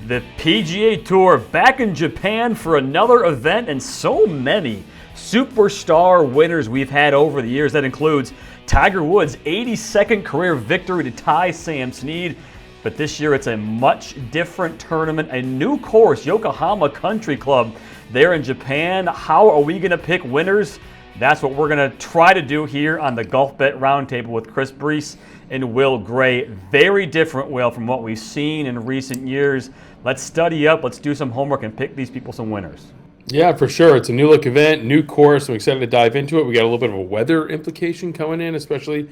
The PGA Tour back in Japan for another event, and so many superstar winners we've had over the years. That includes Tiger Woods' 82nd career victory to tie Sam Snead. But this year it's a much different tournament, a new course, Yokohama Country Club there in Japan. How are we going to pick winners? That's what we're going to try to do here on the Golfbet Roundtable with Chris Brees and Will Gray. Very different, Will, from what we've seen in recent years. Let's study up, let's do some homework, and pick these people some winners. Yeah, for sure. It's a new look event, new course. I'm excited to dive into it. We got a little bit of a weather implication coming in, especially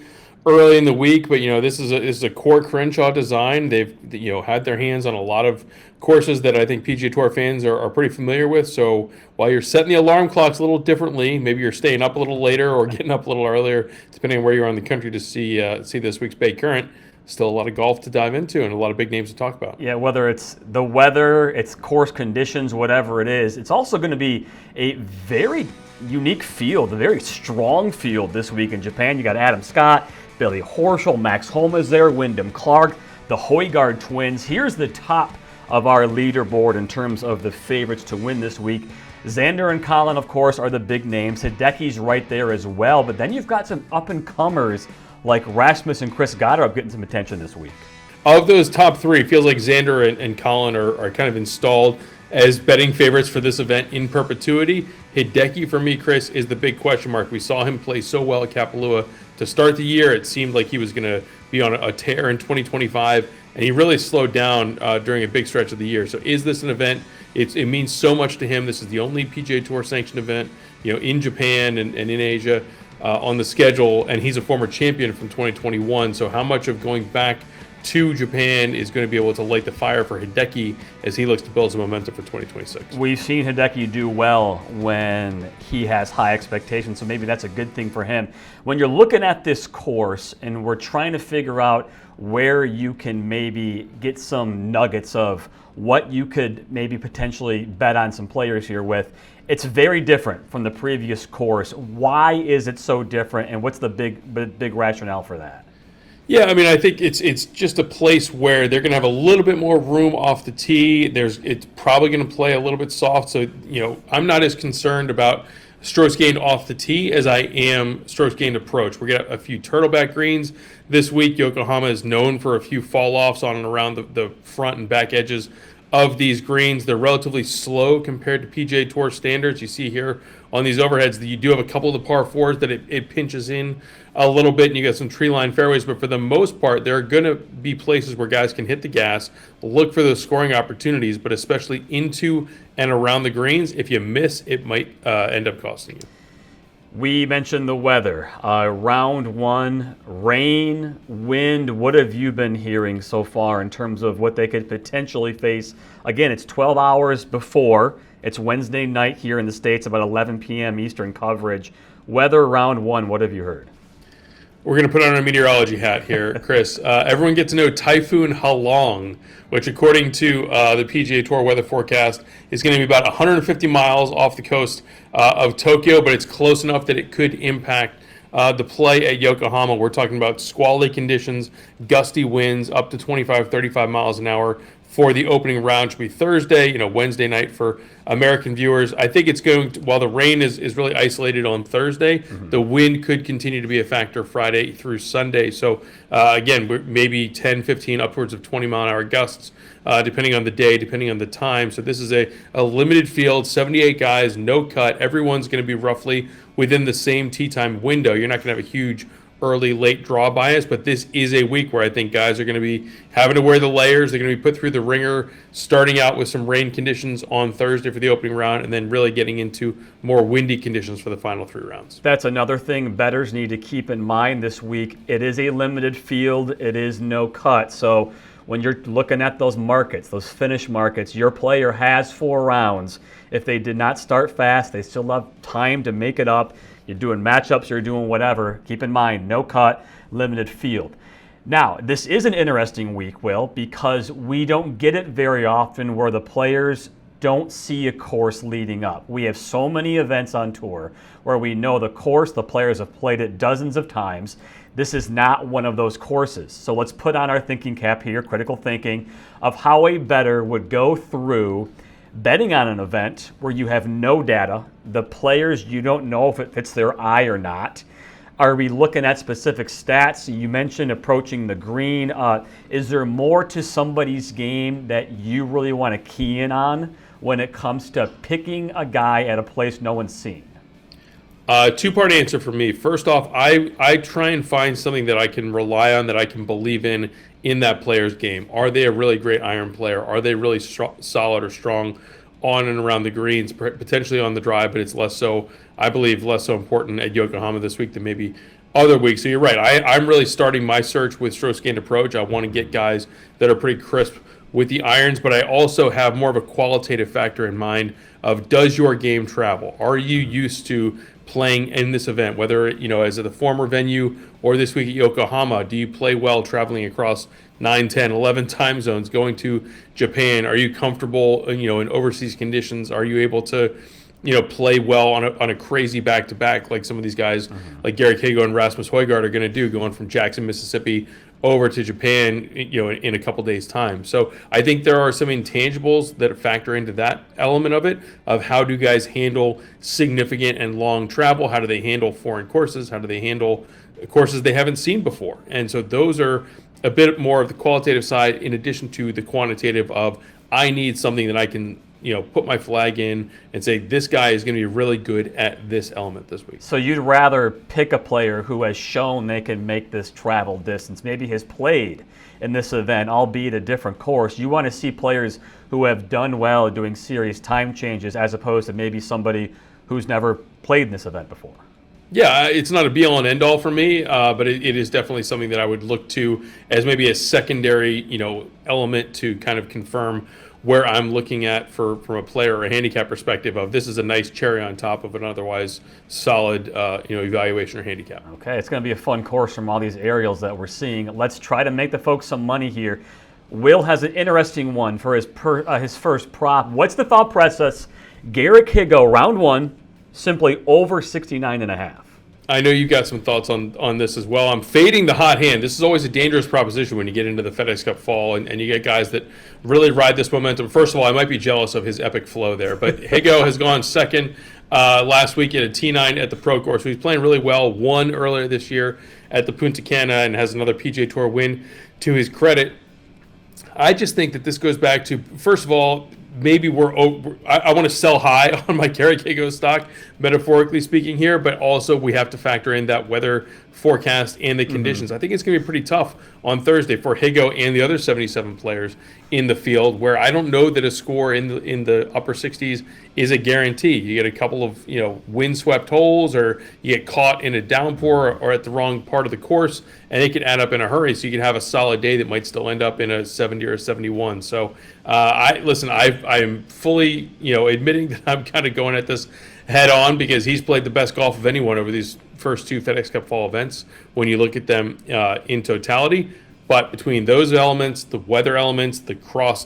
early in the week. But this is a core Crenshaw design. They've had their hands on a lot of courses that I think PGA Tour fans are pretty familiar with. So while you're setting the alarm clocks a little differently, maybe you're staying up a little later or getting up a little earlier, depending on where you're on the country to see this week's Baycurrent. Still a lot of golf to dive into and a lot of big names to talk about. Yeah, whether it's the weather, it's course conditions, whatever it is, it's also going to be a very unique field, a very strong field this week in Japan. You got Adam Scott, Billy Horschel, Max Homa is there, Wyndham Clark, the Højgaard twins. Here's the top of our leaderboard in terms of the favorites to win this week. Xander and Colin, of course, are the big names. Hideki's right there as well. But then you've got some up-and-comers like Rasmus and Chris Goddard getting some attention this week. Of those top three, it feels like Xander and Colin are kind of installed as betting favorites for this event in perpetuity. Hideki, for me, Chris, is the big question mark. We saw him play so well at Kapalua to start the year. It seemed like he was going to be on a tear in 2025, and he really slowed down during a big stretch of the year. So is this an event? It means so much to him. This is the only PGA Tour sanctioned event in Japan and in Asia on the schedule, and he's a former champion from 2021. So how much of going back to Japan is going to be able to light the fire for Hideki as he looks to build some momentum for 2026? We've seen Hideki do well when he has high expectations, so maybe that's a good thing for him. When you're looking at this course and we're trying to figure out where you can maybe get some nuggets of what you could maybe potentially bet on some players here with, it's very different from the previous course. Why is it so different, and what's the big rationale for that? Yeah, I mean, I think it's just a place where they're going to have a little bit more room off the tee. It's probably going to play a little bit soft. So, I'm not as concerned about strokes gained off the tee as I am strokes gained approach. We're going to have a few turtleback greens this week. Yokohama is known for a few fall-offs on and around the front and back edges of these greens. They're relatively slow compared to PGA Tour standards. You see here on these overheads that you do have a couple of the par fours that it pinches in a little bit, and you got some tree line fairways, but for the most part, there are going to be places where guys can hit the gas, look for those scoring opportunities, but especially into and around the greens. If you miss, it might end up costing you. We mentioned the weather. Round one, rain, wind. What have you been hearing so far in terms of what they could potentially face? Again, it's 12 hours before. It's Wednesday night here in the States, about 11 p.m. Eastern coverage. Weather round one, what have you heard? We're going to put on our meteorology hat here, Chris. Everyone get to know Typhoon Halong, which according to the PGA Tour weather forecast is going to be about 150 miles off the coast of Tokyo, but it's close enough that it could impact the play at Yokohama. We're talking about squally conditions, gusty winds up to 25, 35 miles an hour for the opening round. Should be Thursday, Wednesday night for American viewers. I think it's going to, while the rain is really isolated on Thursday, the wind could continue to be a factor Friday through Sunday. So again, maybe 10, 15, upwards of 20 mile an hour gusts, depending on the day, depending on the time. So this is a limited field, 78 guys, no cut. Everyone's going to be roughly within the same tee time window. You're not going to have a huge early, late draw bias, but this is a week where I think guys are going to be having to wear the layers. They're going to be put through the ringer, starting out with some rain conditions on Thursday for the opening round, and then really getting into more windy conditions for the final three rounds. That's another thing bettors need to keep in mind this week. It is a limited field. It is no cut. So when you're looking at those markets, those finish markets, your player has 4 rounds. If they did not start fast, they still have time to make it up. You're doing matchups, you're doing whatever. Keep in mind, no cut, limited field. Now, this is an interesting week, Will, because we don't get it very often where the players don't see a course leading up. We have so many events on tour where we know the course, the players have played it dozens of times. This is not one of those courses. So let's put on our thinking cap here, critical thinking, of how a bettor would go through betting on an event where you have no data, the players, you don't know if it fits their eye or not. Are we looking at specific stats? You mentioned approaching the green. Is there more to somebody's game that you really want to key in on when it comes to picking a guy at a place no one's seen? Two-part answer for me. First off, I try and find something that I can rely on, that I can believe in that player's game. Are they a really great iron player? Are they really solid or strong on and around the greens, potentially on the drive, but it's less so, I believe, less so important at Yokohama this week than maybe other weeks. So you're right. I'm really starting my search with stroke gained approach. I want to get guys that are pretty crisp with the irons, but I also have more of a qualitative factor in mind of, does your game travel? Are you used to playing in this event, whether as at the former venue or this week at Yokohama? Do you play well traveling across 9, 10, 11 time zones, going to Japan? Are you comfortable in overseas conditions? Are you able to play well on a crazy back-to-back like some of these guys like Garrick Higo and Rasmus Højgaard are going to do, going from Jackson, Mississippi over to Japan in a couple days' time? So I think there are some intangibles that factor into that element of it, of how do guys handle significant and long travel? How do they handle foreign courses? How do they handle courses they haven't seen before? And so those are a bit more of the qualitative side, in addition to the quantitative of, I need something that I can put my flag in and say, this guy is going to be really good at this element this week. So you'd rather pick a player who has shown they can make this travel distance, maybe has played in this event, albeit a different course. You want to see players who have done well doing serious time changes, as opposed to maybe somebody who's never played in this event before. Yeah, it's not a be-all and end-all for me, but it is definitely something that I would look to as maybe a secondary, element to kind of confirm where I'm looking at from a player or a handicap perspective of, this is a nice cherry on top of an otherwise solid, evaluation or handicap. Okay, it's going to be a fun course from all these aerials that we're seeing. Let's try to make the folks some money here. Will has an interesting one for his first prop. What's the thought process? Garrick Higo, round one, simply over 69.5. I know you got some thoughts on this as well. I'm fading the hot hand. This is always a dangerous proposition when you get into the FedEx Cup fall and you get guys that really ride this momentum. First of all, I might be jealous of his epic flow there, but Higo has gone second last week at a T9 at the Pro Course. So he's playing really well. Won earlier this year at the Punta Cana and has another PGA Tour win to his credit. I just think that this goes back to, first of all, maybe I want to sell high on my Garrick Higo stock, metaphorically speaking here, but also we have to factor in that weather forecast and the conditions. I think it's going to be pretty tough on Thursday for Higo and the other 77 players in the field, where I don't know that a score in the upper 60s is a guarantee. You get a couple of windswept holes, or you get caught in a downpour or at the wrong part of the course, and it can add up in a hurry. So you can have a solid day that might still end up in a 70 or a 71. So I am fully admitting that I'm kind of going at this head on, because he's played the best golf of anyone over these first two FedEx Cup fall events when you look at them in totality. But between those elements, the weather elements, the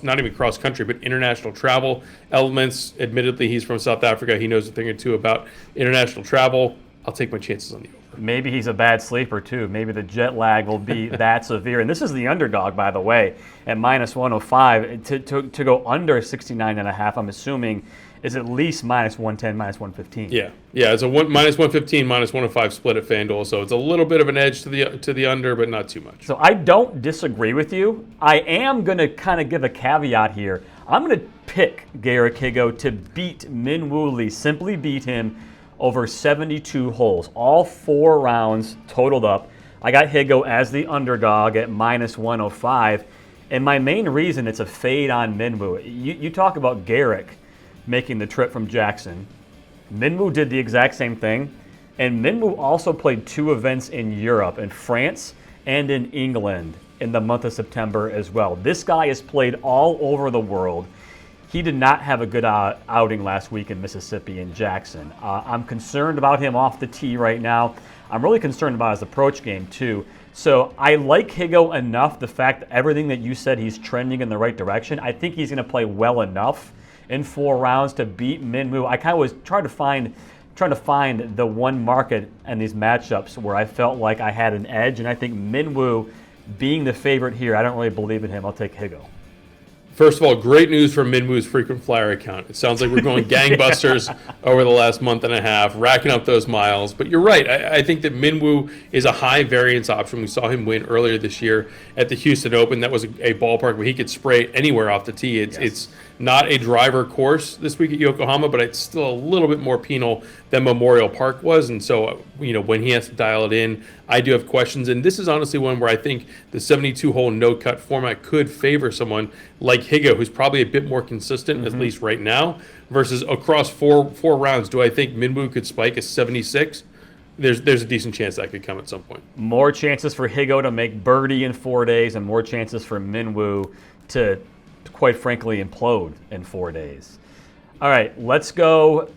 not even cross country, but international travel elements, admittedly he's from South Africa, he knows a thing or two about international travel, I'll take my chances on the over. Maybe he's a bad sleeper too. Maybe the jet lag will be that severe. And this is the underdog, by the way, at minus 105. To go under 69.5, I'm assuming, is at least minus 110, minus 115. Yeah, it's a minus 115, minus 105 split at FanDuel, so it's a little bit of an edge to the under, but not too much. So I don't disagree with you. I am going to kind of give a caveat here. I'm going to pick Garrick Higo to beat Min Woo Lee, simply beat him over 72 holes, all 4 rounds totaled up. I got Higo as the underdog at minus 105, and my main reason, it's a fade on Min Woo. You talk about Garrick making the trip from Jackson. Min Woo did the exact same thing, and Min Woo also played 2 events in Europe, in France and in England, in the month of September as well. This guy has played all over the world. He did not have a good outing last week in Mississippi in Jackson. I'm concerned about him off the tee right now. I'm really concerned about his approach game too. So I like Higo enough, the fact that everything that you said, he's trending in the right direction. I think he's going to play well enough in 4 rounds to beat Min Woo. I kind of was trying to find trying to find the one market and these matchups where I felt like I had an edge, and I think Minwoo being the favorite here, I don't really believe in him. I'll take Higo. First of all, great news from Minwoo's frequent flyer account. It sounds like we're going gangbusters over the last month and a half, racking up those miles. But you're right. I think that Minwoo is a high variance option. We saw him win earlier this year at the Houston Open. That was a ballpark where he could spray anywhere off the tee. It's not a driver course this week at Yokohama, but it's still a little bit more penal than Memorial Park was. And so, when he has to dial it in, I do have questions. And this is honestly one where I think the 72-hole no-cut format could favor someone like Higo, who's probably a bit more consistent, at least right now, versus across four rounds. Do I think Minwoo could spike a 76? There's a decent chance that could come at some point. More chances for Higo to make birdie in 4 days, and more chances for Minwoo to, quite frankly, implode in 4 days. All right, let's go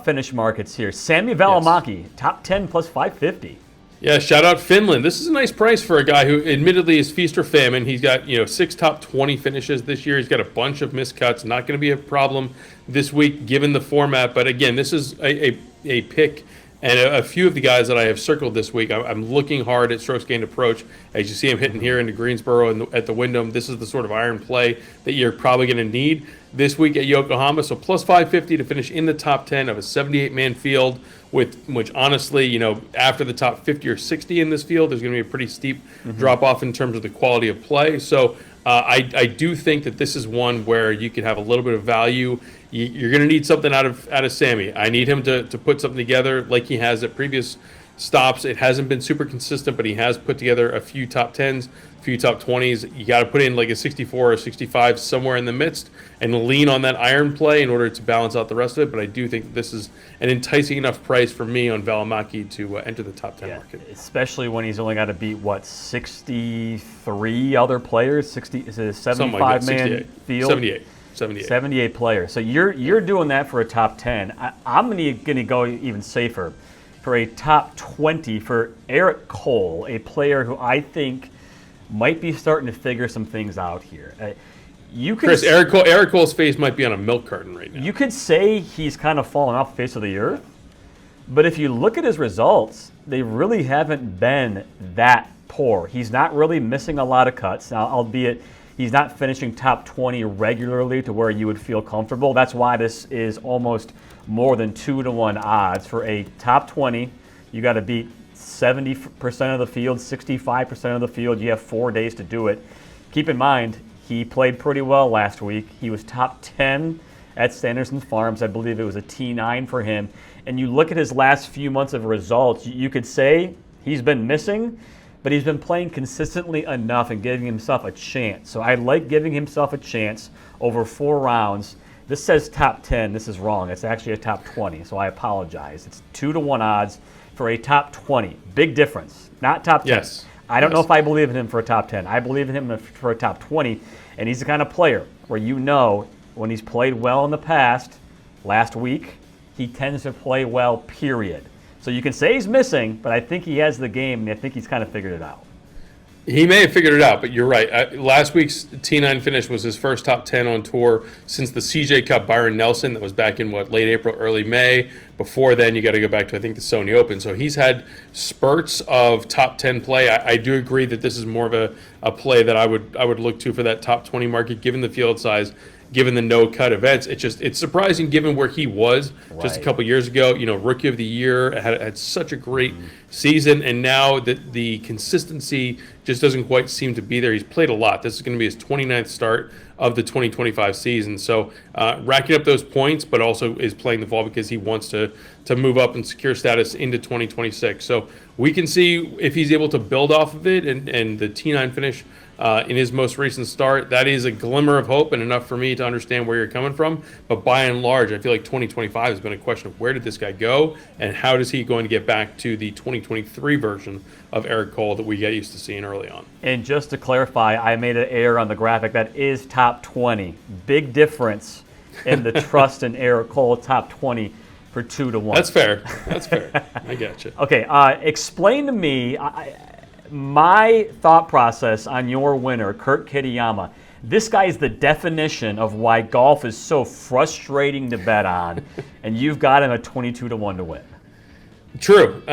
finish markets here. Sami Välimäki, top 10 plus 550. Yeah, shout out Finland. This is a nice price for a guy who admittedly is feast or famine. He's got 6 top 20 finishes this year. He's got a bunch of missed cuts. Not going to be a problem this week given the format. But again, this is a pick. And a few of the guys that I have circled this week, I'm looking hard at strokes gained approach. As you see him hitting here into Greensboro and at the Wyndham, this is the sort of iron play that you're probably going to need this week at Yokohama. So plus 550 to finish in the top 10 of a 78-man field, which honestly, after the top 50 or 60 in this field, there's going to be a pretty steep drop-off in terms of the quality of play. So I do think that this is one where you could have a little bit of value. You're going to need something out of Sami. I need him to put something together like he has at previous stops. It hasn't been super consistent, but he has put together a few top 10s, a few top 20s. You got to put in like a 64 or 65 somewhere in the midst and lean on that iron play in order to balance out the rest of it. But I do think this is an enticing enough price for me on Välimäki to enter the top 10 market. Especially when he's only got to beat, 63 otto players? 60, is it a 75-man field? 78 players. So you're doing that for a top 10. I'm going to go even safer for a top 20 for Eric Cole, a player who I think might be starting to figure some things out here. Chris, Eric Cole's face might be on a milk carton right now. You could say he's kind of fallen off the face of the earth, but if you look at his results, they really haven't been that poor. He's not really missing a lot of cuts, now, albeit he's not finishing top 20 regularly to where you would feel comfortable. That's why this is almost more than 2-to-1 odds for a top 20. You got to beat 70% of the field, 65% of the field. You have 4 days to do it. Keep in mind, he played pretty well last week. He was top 10 at Sanderson Farms. I believe it was a T9 for him. And you look at his last few months of results, you could say he's been missing, but he's been playing consistently enough and giving himself a chance. So I like giving himself a chance over 4 rounds. This says top 10. This is wrong. It's actually a top 20, so I apologize. It's 2-to-1 odds for a top 20. Big difference. Not top 10. Yes. I don't know if I believe in him for a top 10. I believe in him for a top 20, and he's the kind of player where when he's played well in the past, last week, he tends to play well, period. So you can say he's missing, but I think he has the game, and I think he's kind of figured it out. He may have figured it out, but you're right. Last week's T9 finish was his first top 10 on tour since the CJ Cup Byron Nelson that was back in, late April, early May. Before then, you got to go back to, I think, the Sony Open. So he's had spurts of top 10 play. I do agree that this is more of a play that I would look to for that top 20 market, given the field size, given the no-cut events. It's surprising given where he was just a couple years ago. Rookie of the year, had such a great season, and now the consistency just doesn't quite seem to be there. He's played a lot. This is going to be his 29th start of the 2025 season. So racking up those points, but also is playing the ball because he wants to move up and secure status into 2026. So we can see if he's able to build off of it and the T9 finish in his most recent start. That is a glimmer of hope and enough for me to understand where you're coming from. But by and large, I feel like 2025 has been a question of where did this guy go and how is he going to get back to the 2023 version of Eric Cole that we get used to seeing early on. And just to clarify, I made an error on the graphic. That is top 20. Big difference in the trust in Eric Cole, top 20 for 2-to-1. That's fair. I got you. Okay, explain to me my thought process on your winner, Kurt Kitayama. This guy is the definition of why golf is so frustrating to bet on, and you've got him at 22-1 to win. True.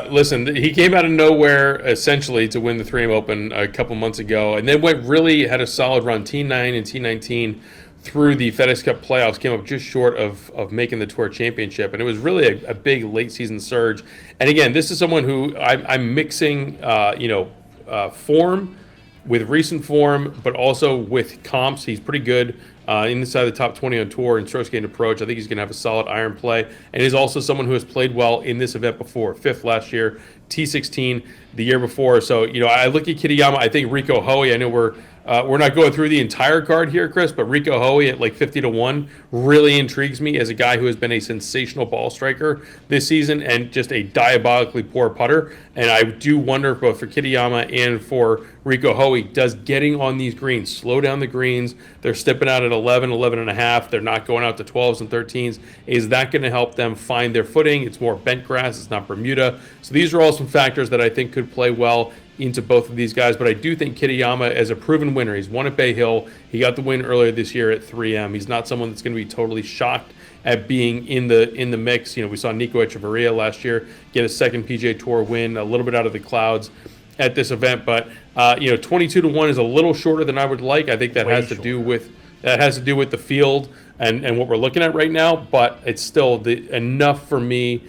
Listen, he came out of nowhere essentially to win the 3M Open a couple months ago, and then had a solid run, T9 and T19 through the FedEx Cup playoffs, came up just short of making the Tour Championship, and it was really a big late season surge. And again, this is someone who I'm mixing, form with recent form, but also with comps. He's pretty good inside the top 20 on tour in strokes gained approach. I think he's going to have a solid iron play, and he's also someone who has played well in this event before. 5th last year, T16 the year before. So, I look at Kitayama. I think Rico Hoey, I know we're not going through the entire card here, Chris, but Rico Hoey at like 50-1 really intrigues me as a guy who has been a sensational ball striker this season and just a diabolically poor putter. And I do wonder, both for Kitayama and for Rico Hoey, does getting on these greens slow down the greens? They're stepping out at 11 and a half. They're not going out to 12s and 13s. Is that going to help them find their footing? It's more bent grass. It's not Bermuda. So these are all some factors that I think could play well into both of these guys, but I do think Kitayama, as a proven winner, he's won at Bay Hill. He got the win earlier this year at 3M. He's not someone that's going to be totally shocked at being in the mix. We saw Nico Echeverria last year get a second PGA Tour win, a little bit out of the clouds at this event, but 22-1 is a little shorter than I would like. I think that has to do with the field and what we're looking at right now, but it's still enough for me.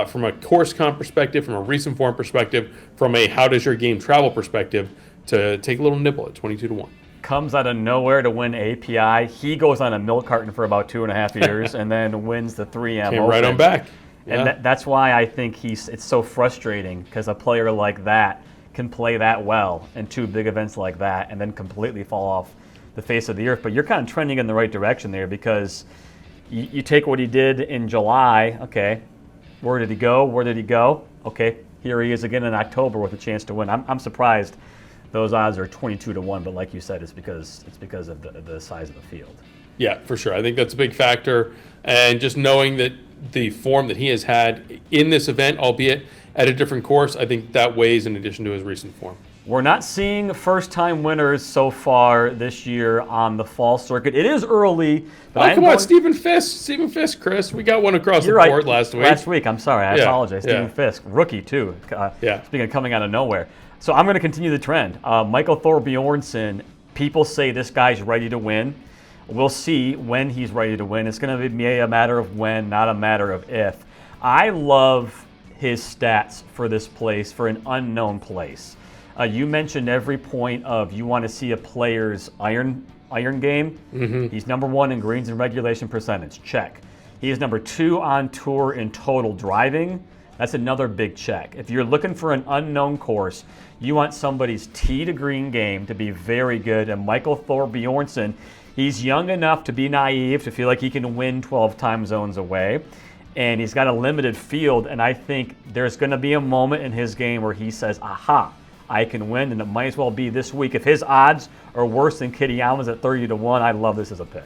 From a course comp perspective, from a recent form perspective, from a how does your game travel perspective, to take a little nibble at 22-1. Comes out of nowhere to win API. He goes on a milk carton for about 2.5 years and then wins the 3M Came Open. right on back. Yeah. And that's why I think it's so frustrating, because a player like that can play that well in two big events like that and then completely fall off the face of the earth. But you're kind of trending in the right direction there, because you take what he did in July, okay, where did he go? Where did he go? Okay, here he is again in October with a chance to win. I'm surprised those odds are 22-1, but like you said, it's because of the size of the field. Yeah, for sure. I think that's a big factor, and just knowing that the form that he has had in this event, albeit at a different course, I think that weighs in addition to his recent form. We're not seeing first-time winners so far this year on the fall circuit. It is early. But come on, Stephen Fisk, Chris. We got one across the board last week. Last week, I'm sorry. I apologize. Stephen Fisk, rookie too. Speaking of coming out of nowhere. So I'm going to continue the trend. Michael Thorbjornsen, people say this guy's ready to win. We'll see when he's ready to win. It's going to be a matter of when, not a matter of if. I love his stats for this place, for an unknown place. You mentioned every point of you want to see a player's iron game. Mm-hmm. He's number 1 in greens and regulation percentage. Check. He is number 2 on tour in total driving. That's another big check. If you're looking for an unknown course, you want somebody's tee to green game to be very good. And Michael Thorbjornsen, he's young enough to be naive, to feel like he can win 12 time zones away. And he's got a limited field. And I think there's going to be a moment in his game where he says, aha, I can win, and it might as well be this week. If his odds are worse than Kitayama's at 30-1, I love this as a pick.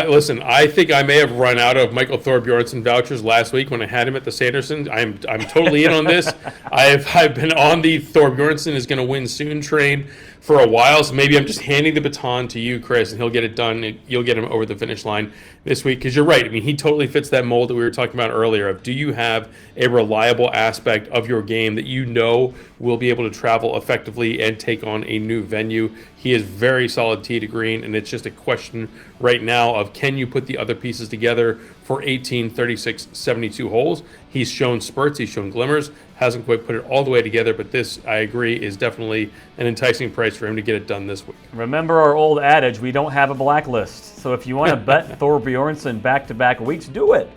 Listen, I think I may have run out of Michael Thorbjornsen vouchers last week when I had him at the Sanderson. I'm totally in on this. I've been on the Thorbjornsen is going to win soon train for a while, so maybe I'm just handing the baton to you, Chris, and he'll get it done. You'll get him over the finish line this week, because you're right. I mean, he totally fits that mold that we were talking about earlier of, do you have a reliable aspect of your game that you know will be able to travel effectively and take on a new venue? He is very solid tee to green, and it's just a question right now of, can you put the other pieces together for 18, 36, 72 holes? He's shown spurts, he's shown glimmers, hasn't quite put it all the way together, but this, I agree, is definitely an enticing price for him to get it done this week. Remember our old adage, we don't have a blacklist. So if you want to bet Thorbjornsen back-to-back weeks, do it.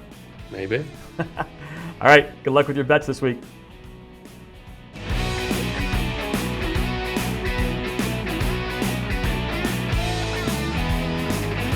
Maybe. All right, good luck with your bets this week.